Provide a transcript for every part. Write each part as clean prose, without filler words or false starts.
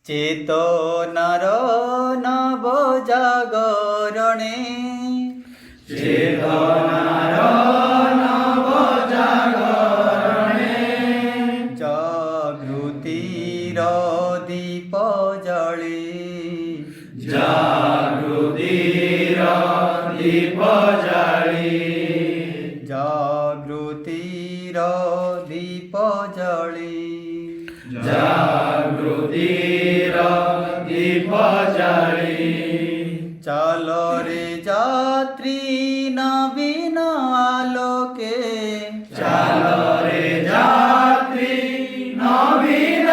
চেতনার নবজাগরণে চেতনার নবজাগরণে জাগৃতির দীপ জলে জাগৃতির দীপ জালি জাগৃতির দীপ জলে জাগৃতির দীপ জালি চলো রে যাত্রী নবীন আলোকে চালো রে যাত্রী নবীন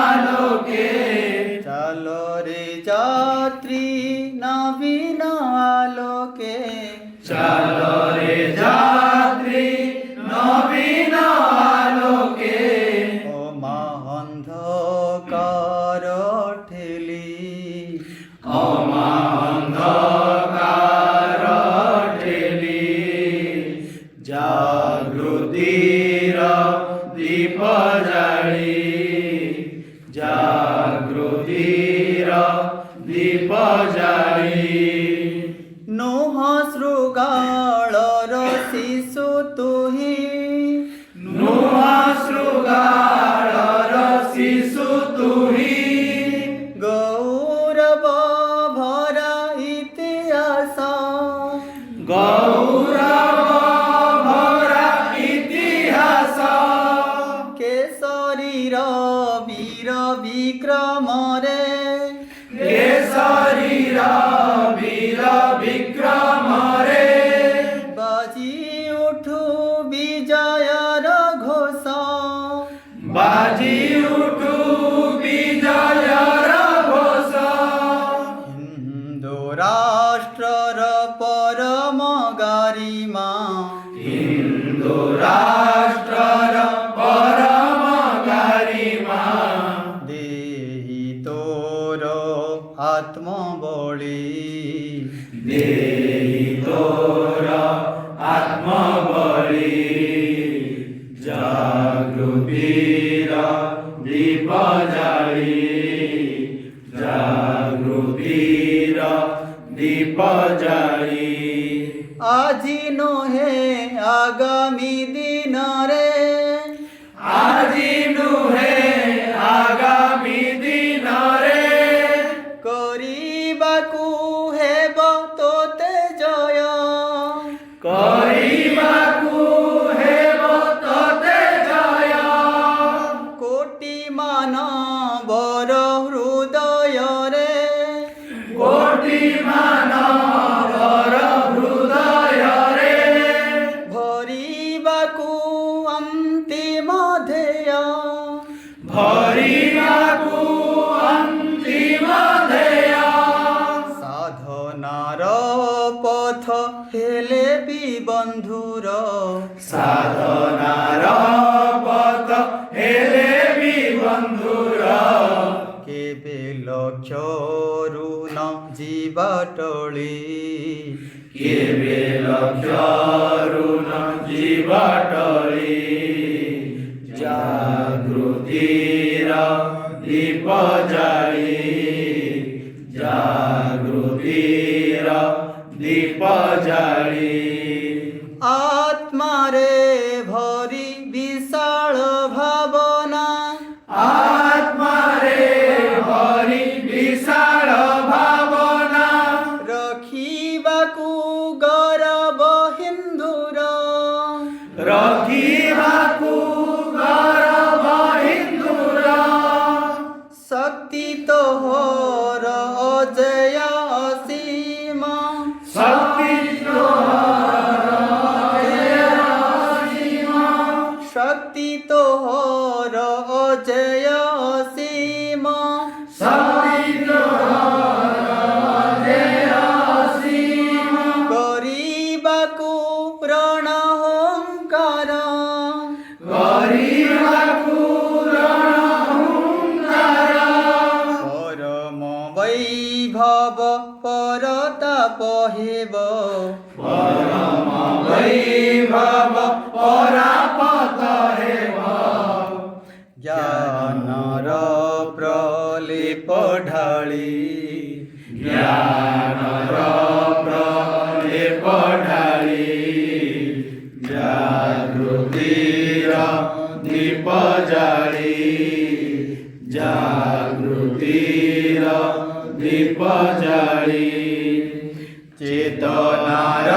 আলোকে চলো রে যাত্রী নবীন আলোকে চালো রে যাত্রী নবীন আলোকে ও মা অন্ধকার ঠেলি অন্ধকার ঠেলি জাগৃতির দীপ জালি জাগৃতির দীপ জালি নোহ শৃগাଳର ଶିଶୁ ତୁହି ନୂଆ ଶୃଗାଳର ଶିଶୁ ତୁହି ଗୌରବ ଭରା ଇତିହାସ ଗୌରବ ଭରା ଇତିହାସ କେଶରୀର ବୀର ବିକ୍ରମରେ କେଶରୀର ବୀର ବିକ୍ରମରେ ବାଜି ଉଠୁ ବିଜୟର ଘୋଷ ବାଜି ଉଠୁ ବିଜୟର ଘୋଷ ହିନ୍ଦୁ ରାଷ୍ଟ୍ରର ପରମ ଗାରିମା ହିନ୍ଦୁ ରାଷ୍ଟ୍ରର ପରମ ଗାରିମା ଦେହି ତୋର ଆତ୍ମବଳି ଦେହି ତୋର ଆତ୍ମବଳି ଜାଗୃତିର ଦୀପ ଜାଳି ଜାଗୃତିର ଦୀପ ଜାଳି ଆଜି ନୁହେଁ ଆଗାମୀ ଦିନରେ ଆଜି ନୁହେଁ ଆଗାମୀ ଦିନରେ କରିବାକୁ ହେବ ତୋତେ ଜୟ କରିବାକୁ ହେବ ତତେ ଜୟ କୋଟି ମାନବର ହୃଦୟରେ କୋଟି ମାନବର ହୃଦୟରେ ଭରିବାକୁ ଅନ୍ତିମ ଧ୍ୟେୟ ଭରିବାକୁ ଅନ୍ତିମ ଧ୍ୟେୟ ସାଧନାର ପଥ ହେଲେ ବି ବନ୍ଧୁର ସାଧନାର ପଥ ହେଲେ ବି ବନ୍ଧୁର କେବେ ଲକ୍ଷ୍ୟରୁ ନ ଯିବା ଟଳି କେବେ ଲକ୍ଷ୍ୟରୁ ନ ଯିବା ଟଳି ଜାଗୃତିର ଦୀପ ଜାଳି ଜାଗୃତିର ଦୀପ ଜାଳି ଆତ୍ମାରେ ଭରି ବିଶାଳ ଭାବନା ଆତ୍ମାରେ ଭରି ବିଶାଳ ଭାବନା ରଖିବାକୁ ଗୌରବ ହିନ୍ଦୁର ରଖିବାକୁ ଗୌରବ ହିନ୍ଦୁର ଶକ୍ତି ତୋହର ଅଜୟ ଅସୀମ ଶକ୍ତି ଶକ୍ତି ତୋହର ଅଜୟ ଅସୀମ କରିବାକୁ ରଣ ହଙ୍କାର କରିବାକୁ ରଣହୁଙ୍କାର ପରମ ବୈଭବ ପରତାପ ହେବ ପରମ ବୈଭବ ପରାପତ ହେବ ଜ୍ଞାନର ଲେପ ଢାଳି ଜ୍ଞାନର ପ୍ରଲେପ ଢାଳି ଜାଗୃତିର ଦୀପ ଜାଳି ଜାଗୃତିର ଦୀପ ଜାଳି ଚେତନାର